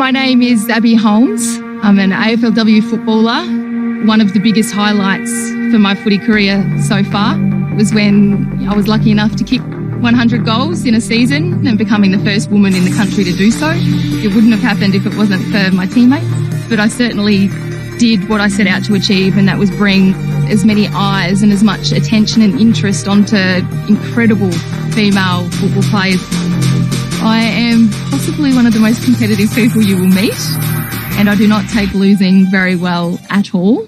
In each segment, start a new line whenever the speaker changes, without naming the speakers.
My name is Abbey. I'm an AFLW footballer. One of the biggest highlights for my footy career so far was when I was lucky enough to kick 100 goals in a season and becoming the first woman in the country to do so. It wouldn't have happened if it wasn't for my teammates, but I certainly did what I set out to achieve, and that was bring as many eyes and as much attention and interest onto incredible female football players. I am possibly one of the most competitive people you will meet, and I do not take losing very well at all.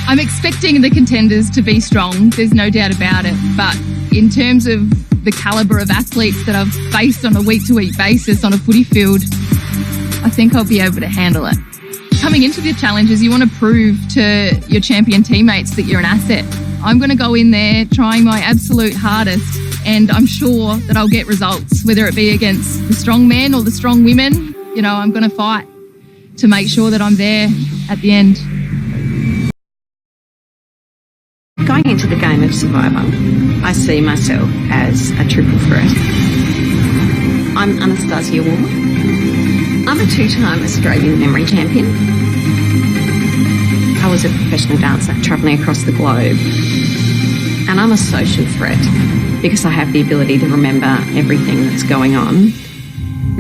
I'm expecting the Contenders to be strong, there's no doubt about it, but in terms of the calibre of athletes that I've faced on a week-to-week basis on a footy field, I think I'll be able to handle it. Coming into the challenges, you want to prove to your champion teammates that you're an asset. I'm going to go in there trying my absolute hardest, and I'm sure that I'll get results, whether it be against the strong men or the strong women. You know, I'm going to fight to make sure that I'm there at the end.
Going into the game of Survivor, I see myself as a triple threat. I'm Anastasia. I'm a two-time Australian memory champion. I was a professional dancer travelling across the globe. And I'm a social threat because I have the ability to remember everything that's going on.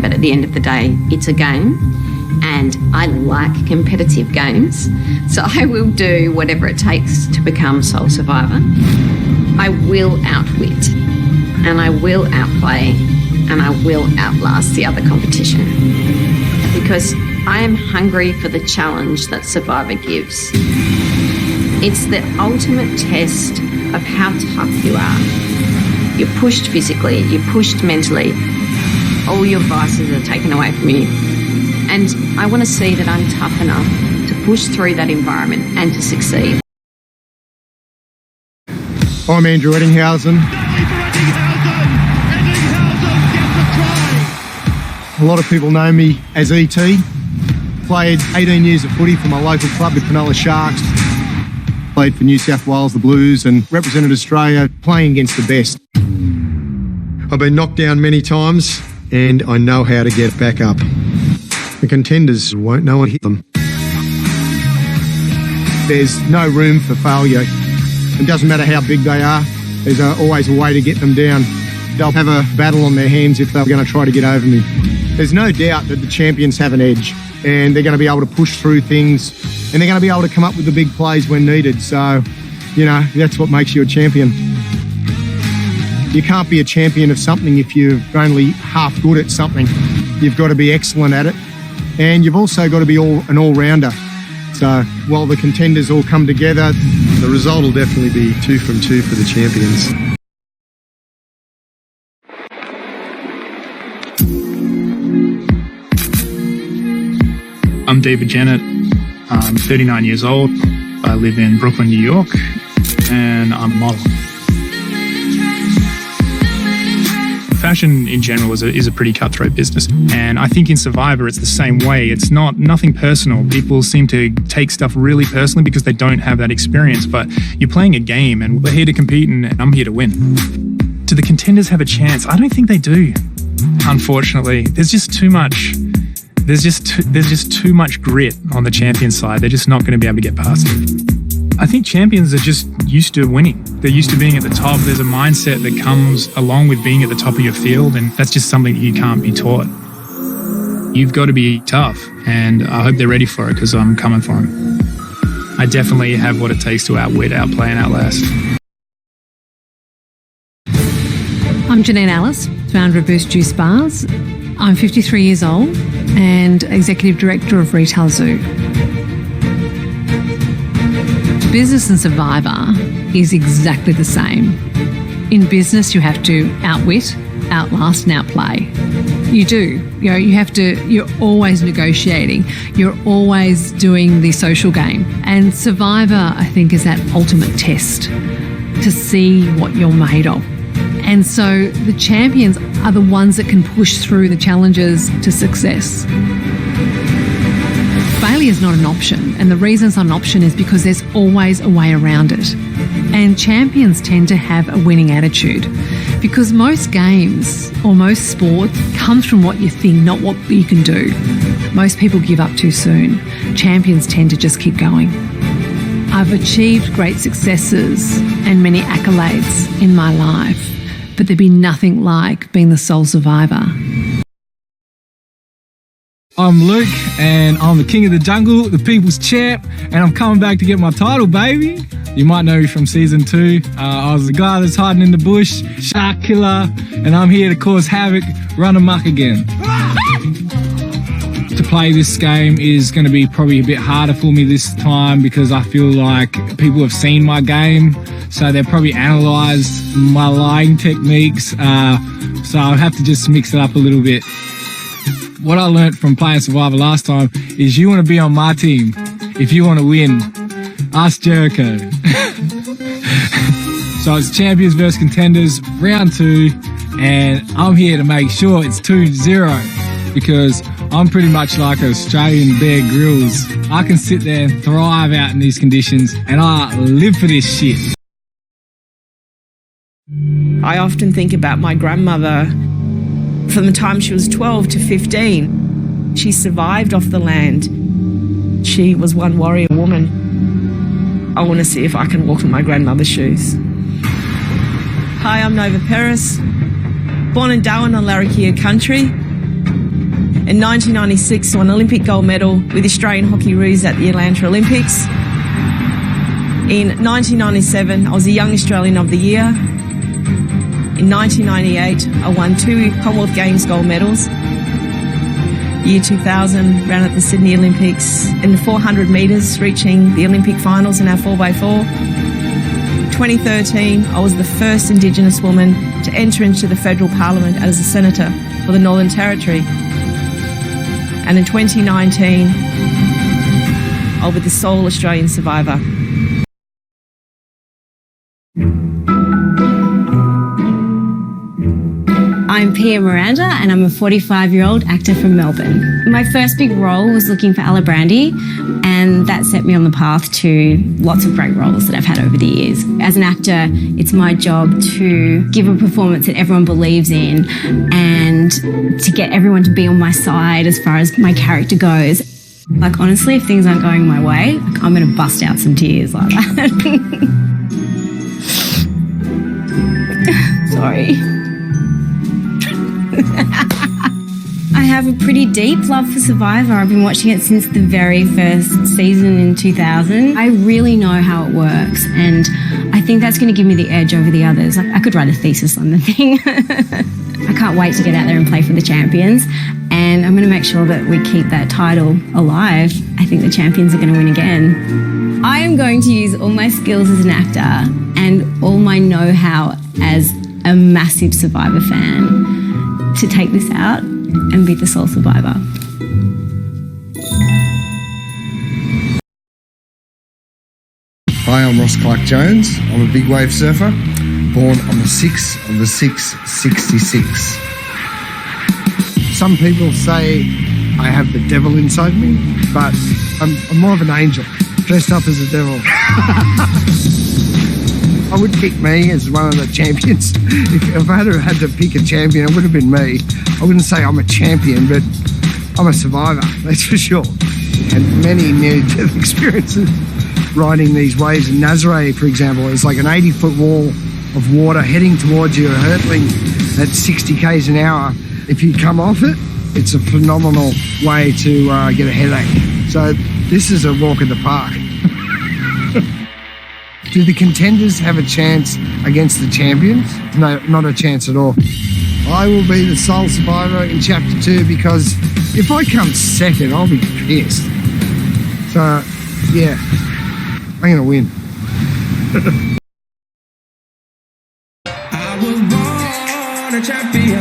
But at the end of the day, it's a game. And I like competitive games, so I will do whatever it takes to become sole survivor. I will outwit, and I will outplay, and I will outlast the other competition. Because I am hungry for the challenge that Survivor gives. It's the ultimate test of how tough you are. You're pushed physically, you're pushed mentally, all your vices are taken away from you. And I want to see that I'm tough enough to push through that environment and to succeed.
I'm Andrew Eddinghausen. A lot of people know me as ET. Played 18 years of footy for my local club, the Cronulla Sharks. Played for New South Wales, the Blues, and represented Australia playing against the best. I've been knocked down many times, and I know how to get back up. The Contenders won't know what hit them. There's no room for failure. It doesn't matter how big they are, there's always a way to get them down. They'll have a battle on their hands if they're going to try to get over me. There's no doubt that the champions have an edge, and they're going to be able to push through things, and they're going to be able to come up with the big plays when needed. So, you know, that's what makes you a champion. You can't be a champion of something if you're only half good at something. You've got to be excellent at it. And you've also got to be an all-rounder. So while the Contenders all come together, the result will definitely be 2 from 2 for the champions.
I'm David Jennett. I'm 39 years old. I live in Brooklyn, New York, and I'm a model. Fashion in general is a pretty cutthroat business, and I think in Survivor it's the same way. It's nothing personal. People seem to take stuff really personally because they don't have that experience, but you're playing a game and we're here to compete and I'm here to win. Do the Contenders have a chance? I don't think they do, unfortunately. There's just too much grit on the champion side. They're just not going to be able to get past it. I think champions are just used to winning. They're used to being at the top. There's a mindset that comes along with being at the top of your field, and that's just something that you can't be taught. You've got to be tough, and I hope they're ready for it because I'm coming for them. I definitely have what it takes to outwit, outplay, and outlast.
I'm Janine, founder of Boost Juice Bars. I'm 53 years old and Executive Director of Retail Zoo. Business and Survivor is exactly the same. In business, you have to outwit, outlast, and outplay. You do. You're always negotiating. You're always doing the social game. And Survivor, I think, is that ultimate test to see what you're made of. And so the champions are the ones that can push through the challenges to success. Failure is not an option, and the reason it's not an option is because there's always a way around it. And champions tend to have a winning attitude because most games or most sport comes from what you think, not what you can do. Most people give up too soon. Champions tend to just keep going. I've achieved great successes and many accolades in my life, but there'd be nothing like being the sole survivor.
I'm Luke, and I'm the king of the jungle, the people's champ, and I'm coming back to get my title, baby. You might know me from season 2. I was the guy that's hiding in the bush, shark killer, and I'm here to cause havoc, run amok again. To play this game is going to be probably a bit harder for me this time because I feel like people have seen my game, so they've probably analysed my lying techniques, so I'll have to just mix it up a little bit. What I learnt from playing Survivor last time is you want to be on my team if you want to win. Ask Jericho. So it's Champions versus Contenders, round 2, and I'm here to make sure it's 2-0 because I'm pretty much like an Australian Bear Grylls. I can sit there and thrive out in these conditions, and I live for this shit.
I often think about my grandmother from the time she was 12 to 15. She survived off the land. She was one warrior woman. I want to see if I can walk in my grandmother's shoes. Hi, I'm Nova Peris, born in Darwin on Larrakia country. In 1996, I won an Olympic gold medal with Australian Hockey Roos at the Atlanta Olympics. In 1997, I was the Young Australian of the Year. In 1998, I won 2 Commonwealth Games gold medals. Year 2000, ran at the Sydney Olympics in the 400 metres, reaching the Olympic finals in our 4x4. 2013, I was the first Indigenous woman to enter into the federal parliament as a senator for the Northern Territory. And in 2019, I'll be the sole Australian survivor.
I'm Pia Miranda and I'm a 45-year-old actor from Melbourne. My first big role was looking for Alibrandi, and that set me on the path to lots of great roles that I've had over the years. As an actor, it's my job to give a performance that everyone believes in and to get everyone to be on my side as far as my character goes. Like, honestly, if things aren't going my way, I'm going to bust out some tears like that. Sorry. I have a pretty deep love for Survivor. I've been watching it since the very first season in 2000. I really know how it works, and I think that's going to give me the edge over the others. Like, I could write a thesis on the thing. I can't wait to get out there and play for the champions, and I'm going to make sure that we keep that title alive. I think the champions are going to win again. I am going to use all my skills as an actor and all my know-how as a massive Survivor fan to take this out and be the sole survivor.
Hi, I'm Ross Clark-Jones. I'm a big wave surfer, born on the 6th of the 6th, 66.
Some people say I have the devil inside me, but I'm more of an angel, dressed up as a devil. I would pick me as one of the champions. If I had to pick a champion, it would have been me. I wouldn't say I'm a champion, but I'm a survivor, that's for sure. And many near-death experiences riding these waves. In Nazare, for example, it's like an 80-foot wall of water heading towards you, hurtling at 60 k's an hour. If you come off it, it's a phenomenal way to get a headache. So this is a walk in the park. Do the Contenders have a chance against the champions? No, not a chance at all. I will be the sole survivor in Chapter 2 because if I come second, I'll be pissed. So, yeah, I'm going to win.
I was born a champion.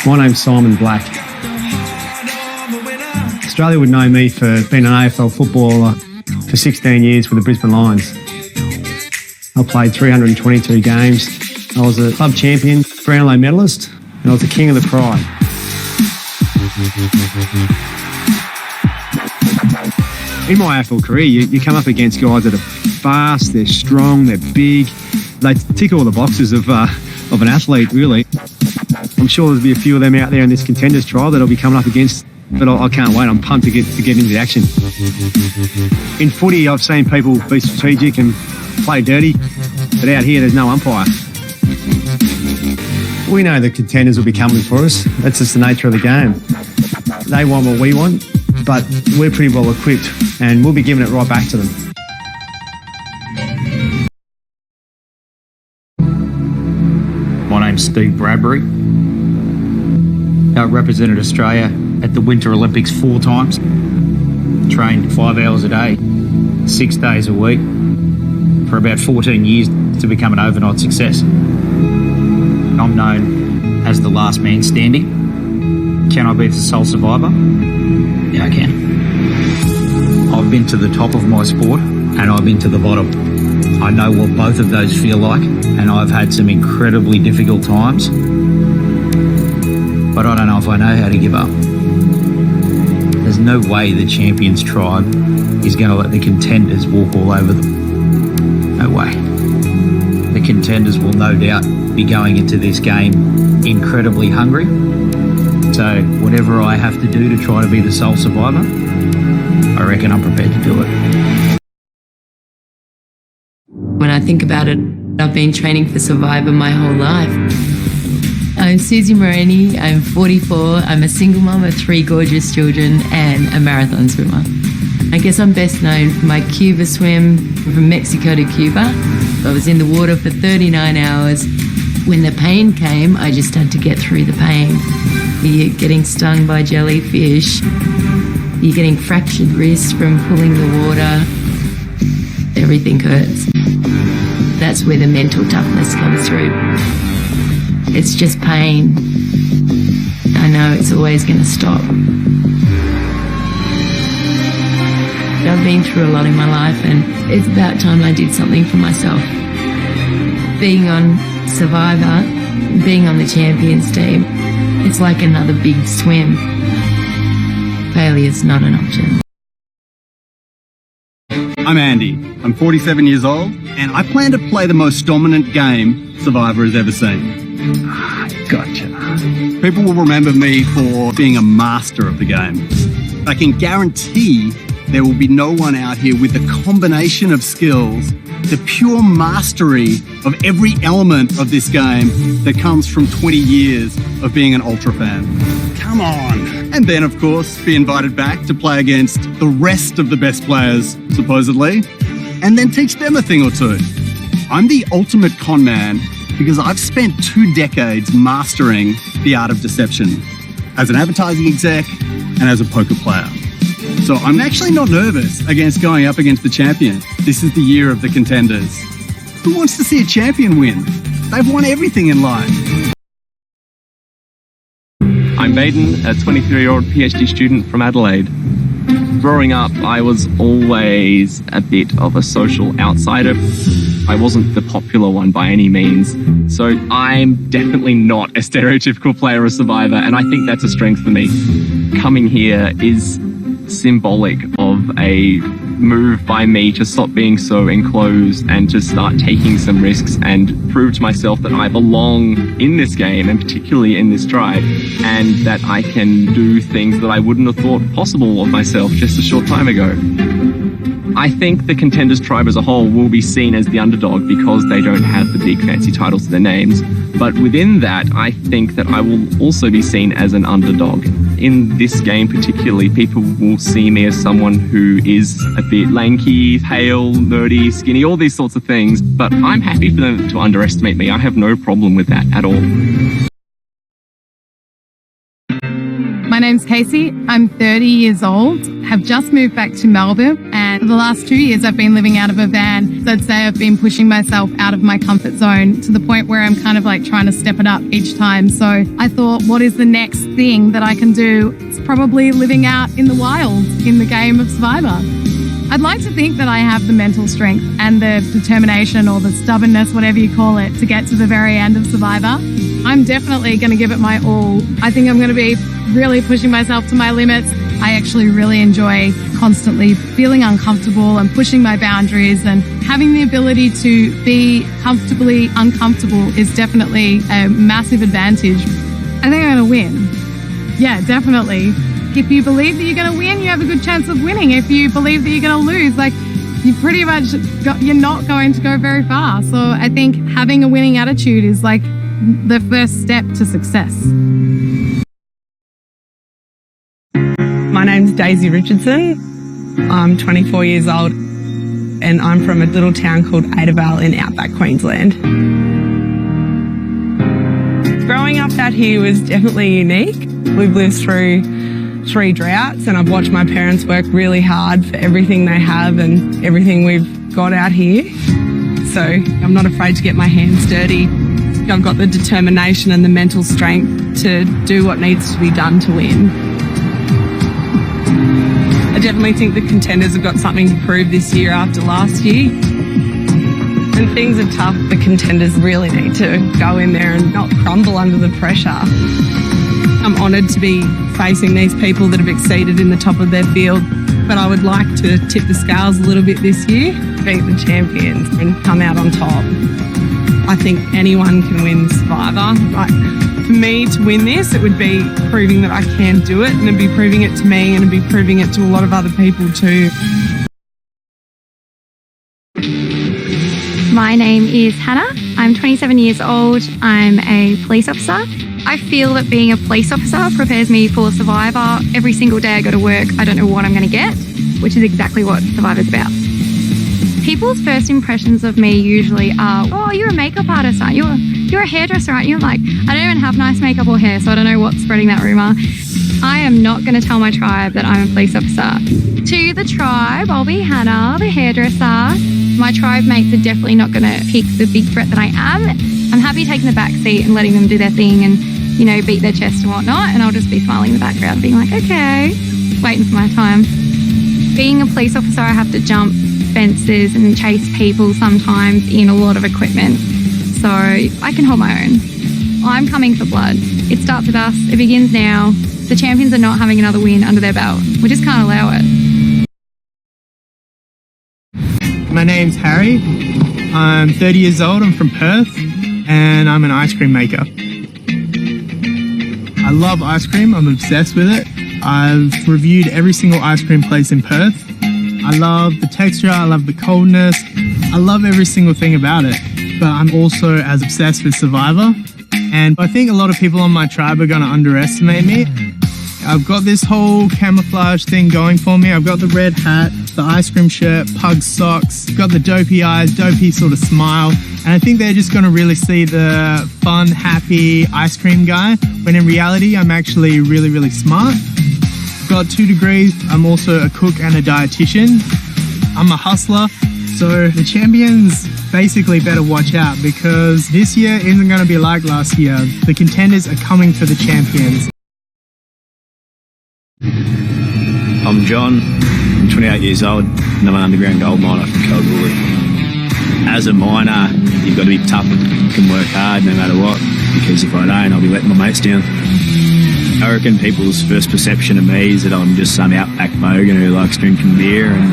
My name's Simon Black. Australia would know me for being an AFL footballer for 16 years with the Brisbane Lions. I played 322 games. I was a club champion, Brownlow medalist, and I was the king of the pride. In my AFL career, you come up against guys that are fast, they're strong, they're big. They tick all the boxes of an athlete, really. I'm sure there'll be a few of them out there in this Contenders trial that'll be coming up against But I can't wait. I'm pumped to get into the action. In footy, I've seen people be strategic and play dirty, but out here, there's no umpire. We know the contenders will be coming for us. That's just the nature of the game. They want what we want, but we're pretty well equipped, and we'll be giving it right back to them.
My name's Steve Bradbury. I represented Australia at the Winter Olympics 4 times. Trained 5 hours a day, 6 days a week, for about 14 years to become an overnight success. I'm known as the last man standing. Can I be the sole survivor? Yeah, I can. I've been to the top of my sport and I've been to the bottom. I know what both of those feel like, and I've had some incredibly difficult times, but I don't know if I know how to give up. There's no way the Champions tribe is going to let the Contenders walk all over them. No way. The Contenders will no doubt be going into this game incredibly hungry. So whatever I have to do to try to be the sole survivor, I reckon I'm prepared to do it.
When I think about it, I've been training for Survivor my whole life. I'm Susie Morini, I'm 44, I'm a single mum of 3 gorgeous children and a marathon swimmer. I guess I'm best known for my Cuba swim from Mexico to Cuba. I was in the water for 39 hours. When the pain came, I just had to get through the pain. You're getting stung by jellyfish, you're getting fractured wrists from pulling the water. Everything hurts. That's where the mental toughness comes through. It's just pain. I know it's always going to stop. I've been through a lot in my life, and it's about time I did something for myself. Being on Survivor, being on the Champions team, it's like another big swim. Failure's not an option.
I'm Andy. I'm 47 years old, and I plan to play the most dominant game Survivor has ever seen. Gotcha. People will remember me for being a master of the game. I can guarantee there will be no one out here with the combination of skills, the pure mastery of every element of this game that comes from 20 years of being an Ultra fan. Come on. And then, of course, be invited back to play against the rest of the best players, supposedly, and then teach them a thing or two. I'm the ultimate con man because I've spent 2 decades mastering the art of deception as an advertising exec and as a poker player. So I'm actually not nervous against going up against the champion. This is the year of the Contenders. Who wants to see a champion win? They've won everything in life.
I'm Baden, a 23-year-old PhD student from Adelaide. Growing up, I was always a bit of a social outsider. I wasn't the popular one by any means. So I'm definitely not a stereotypical player or survivor, and I think that's a strength for me. Coming here is symbolic of a move by me to stop being so enclosed and to start taking some risks and prove to myself that I belong in this game, and particularly in this tribe, and that I can do things that I wouldn't have thought possible of myself just a short time ago. I think the Contenders tribe as a whole will be seen as the underdog because they don't have the big fancy titles to their names. But within that, I think that I will also be seen as an underdog. In this game particularly, people will see me as someone who is a bit lanky, pale, nerdy, skinny, all these sorts of things. But I'm happy for them to underestimate me. I have no problem with that at all.
My name's Casey. I'm 30 years old, have just moved back to Melbourne, and for the last 2 years I've been living out of a van. So I'd say I've been pushing myself out of my comfort zone to the point where I'm kind of like trying to step it up each time. So I thought, what is the next thing that I can do? It's probably living out in the wild in the game of Survivor. I'd like to think that I have the mental strength and the determination or the stubbornness, whatever you call it, to get to the very end of Survivor. I'm definitely going to give it my all. I think I'm going to be really pushing myself to my limits. I actually really enjoy constantly feeling uncomfortable and pushing my boundaries, and having the ability to be comfortably uncomfortable is definitely a massive advantage. I think I'm going to win. Yeah, definitely. if you believe that you're going to win, you have a good chance of winning. If you believe that you're going to lose, like, you pretty much you're not going to go very far. So I think having a winning attitude is like the first step to success.
My name's Daisy Richardson. I'm 24 years old and I'm from a little town called Abbey in outback Queensland. Growing up out here was definitely unique. We've lived through 3 droughts and I've watched my parents work really hard for everything they have and everything we've got out here. So I'm not afraid to get my hands dirty. I've got the determination and the mental strength to do what needs to be done to win. I definitely think the Contenders have got something to prove this year after last year. When things are tough, the Contenders really need to go in there and not crumble under the pressure. I'm honoured to be facing these people that have exceeded in the top of their field, but I would like to tip the scales a little bit this year, beat the champions and come out on top. I think anyone can win Survivor. Like, for me to win this, it would be proving that I can do it, and it'd be proving it to me and it'd be proving it to a lot of other people too.
My name is Hannah. I'm 27 years old. I'm a police officer. I feel that being a police officer prepares me for Survivor. Every single day I go to work, I don't know what I'm going to get, which is exactly what Survivor's about. People's first impressions of me usually are, oh, you're a makeup artist, aren't you? You're a hairdresser, aren't you? I'm like, I don't even have nice makeup or hair, so I don't know what's spreading that rumour. I am not going to tell my tribe that I'm a police officer. To the tribe, I'll be Hannah, the hairdresser. My tribe mates are definitely not going to pick the big threat that I am. I'm happy taking the back seat and letting them do their thing and, you know, beat their chest and whatnot, and I'll just be smiling in the background, being like, okay, waiting for my time. Being a police officer, I have to jump fences and chase people sometimes in a lot of equipment, so I can hold my own. I'm coming for blood. It starts with us. It begins now. The champions are not having another win under their belt. We just can't allow it.
My name's Harry. I'm 30 years old. I'm from Perth, and I'm an ice cream maker. I love ice cream. I'm obsessed with it. I've reviewed every single ice cream place in Perth. I love the texture. I love the coldness. I love every single thing about it. But I'm also as obsessed with Survivor. And I think a lot of people on my tribe are going to underestimate me. I've got this whole camouflage thing going for me. I've got the red hat, the ice cream shirt, pug socks, got the dopey eyes, dopey sort of smile. And I think they're just going to really see the fun, happy ice cream guy, when in reality, I'm actually really, really smart. I've got 2 degrees. I'm also a cook and a dietitian. I'm a hustler. So the champions basically better watch out, because this year isn't going to be like last year. The Contenders are coming for the champions.
I'm John. I'm 28 years old and I'm an underground gold miner from Kalgoorlie. As a miner, you've got to be tough and can work hard no matter what, because if I don't, I'll be letting my mates down. I reckon people's first perception of me is that I'm just some outback bogan who likes drinking beer and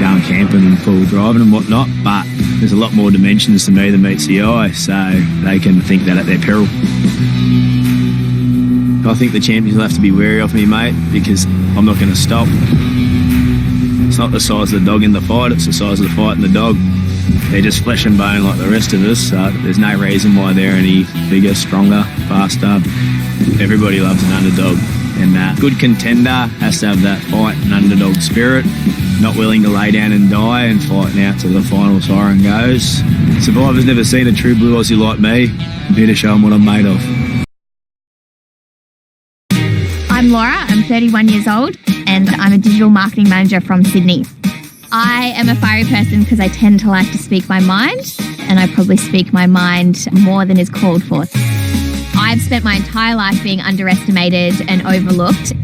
going camping and full driving and whatnot, but there's a lot more dimensions to me than meets the eye, so they can think that at their peril. I think the champions will have to be wary of me, mate, because I'm not going to stop. It's not the size of the dog in the fight, it's the size of the fight in the dog. They're just flesh and bone like the rest of us, so there's no reason why they're any bigger, stronger, faster. Everybody loves an underdog, and a good contender has to have that fight and underdog spirit, not willing to lay down and die and fighting out till the final siren goes. Survivor's never seen a true blue Aussie like me. I'm here to show them what I'm made of.
I'm Laura, I'm 31 years old and I'm a digital marketing manager from Sydney. I am a fiery person because I tend to like to speak my mind, and I probably speak my mind more than is called for. I've spent my entire life being underestimated and overlooked.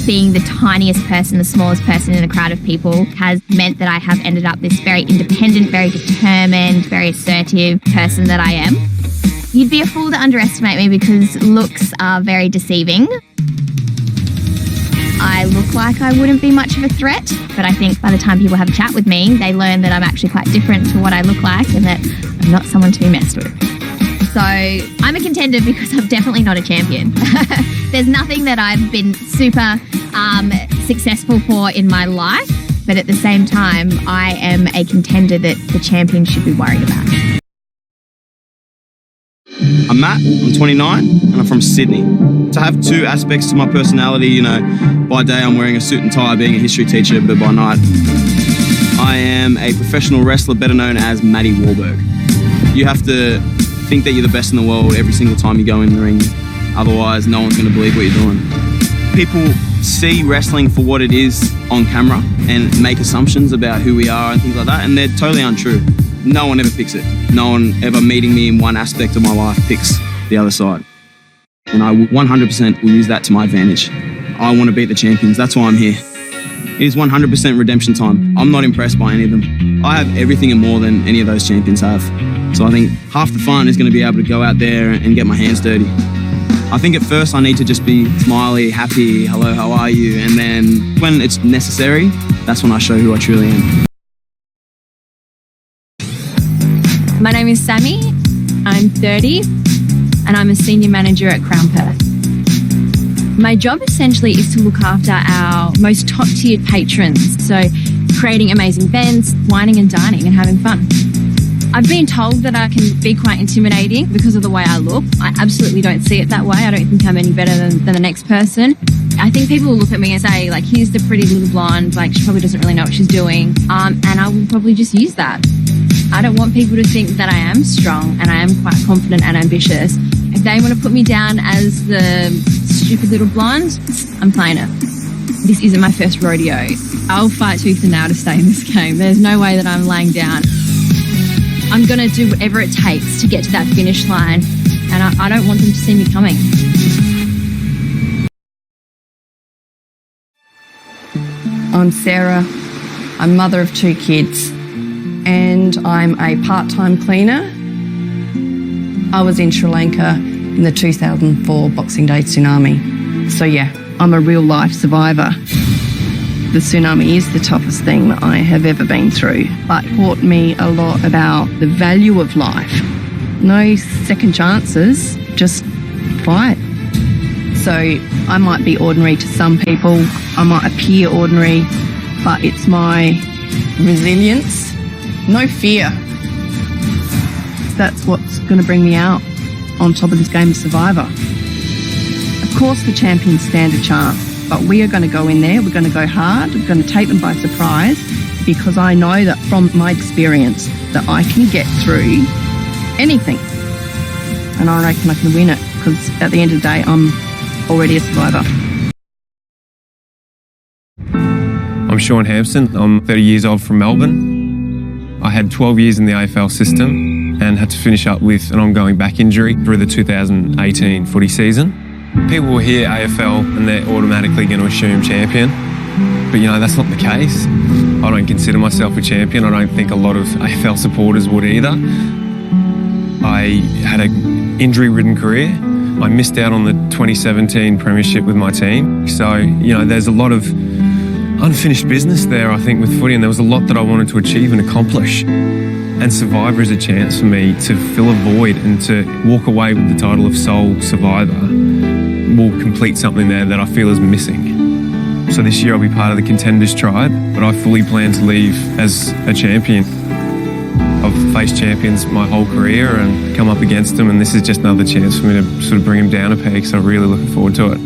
Being the tiniest person, the smallest person in a crowd of people has meant that I have ended up this very independent, very determined, very assertive person that I am. You'd be a fool to underestimate me because looks are very deceiving. I look like I wouldn't be much of a threat, but I think by the time people have a chat with me, they learn that I'm actually quite different to what I look like and that I'm not someone to be messed with. So I'm a contender because I'm definitely not a champion. There's nothing that I've been super successful for in my life, but at the same time, I am a contender that the champion should be worried about.
I'm Matt, I'm 29, and I'm from Sydney. So I have two aspects to my personality. You know, by day I'm wearing a suit and tie being a history teacher, but by night I am a professional wrestler better known as Matty Wahlberg. You have to think that you're the best in the world every single time you go in the ring. Otherwise, no one's going to believe what you're doing. People see wrestling for what it is on camera and make assumptions about who we are and things like that, and they're totally untrue. No one ever picks it. No one ever meeting me in one aspect of my life picks the other side. And I 100% will use that to my advantage. I want to beat the champions. That's why I'm here. It is 100% redemption time. I'm not impressed by any of them. I have everything and more than any of those champions have. So I think half the fun is going to be able to go out there and get my hands dirty. I think at first I need to just be smiley, happy, hello, how are you? And then when it's necessary, that's when I show who I truly am.
My name is Sammy, I'm 30, and I'm a senior manager at Crown Perth. My job essentially is to look after our most top-tiered patrons, so creating amazing events, wining and dining and having fun. I've been told that I can be quite intimidating because of the way I look. I absolutely don't see it that way. I don't think I'm any better than the next person. I think people will look at me and say, like, here's the pretty little blonde, like, she probably doesn't really know what she's doing, and I will probably just use that. I don't want people to think that I am strong and I am quite confident and ambitious. If they want to put me down as the stupid little blonde, I'm playing it. This isn't my first rodeo. I'll fight tooth and nail to stay in this game. There's no way that I'm laying down. I'm going to do whatever it takes to get to that finish line, and I don't want them to see me coming.
I'm Sarah. I'm mother of 2 kids, and I'm a part-time cleaner. I was in Sri Lanka in the 2004 Boxing Day tsunami. So yeah, I'm a real-life survivor. The tsunami is the toughest thing that I have ever been through, but it taught me a lot about the value of life. No second chances, just fight. So I might be ordinary to some people, I might appear ordinary, but it's my resilience, no fear. That's what's going to bring me out on top of this game of Survivor. Of course the champions stand a chance, but we are going to go in there, we're going to go hard, we're going to take them by surprise, because I know that from my experience that I can get through anything. And I reckon I can win it, because at the end of the day, I'm already a survivor.
I'm Shaun Hampson. I'm 30 years old from Melbourne. I had 12 years in the AFL system and had to finish up with an ongoing back injury through the 2018 footy season. People will hear AFL and they're automatically going to assume champion, but you know, that's not the case. I don't consider myself a champion. I don't think a lot of AFL supporters would either. I had an injury-ridden career. I missed out on the 2017 Premiership with my team. So, you know, there's a lot of unfinished business there, I think, with footy, and there was a lot that I wanted to achieve and accomplish. And Survivor is a chance for me to fill a void and to walk away with the title of sole survivor. Will complete something there that I feel is missing. So this year I'll be part of the Contenders tribe, but I fully plan to leave as a champion. I've faced champions my whole career and come up against them, and this is just another chance for me to sort of bring them down a peg, so I'm really looking forward to it.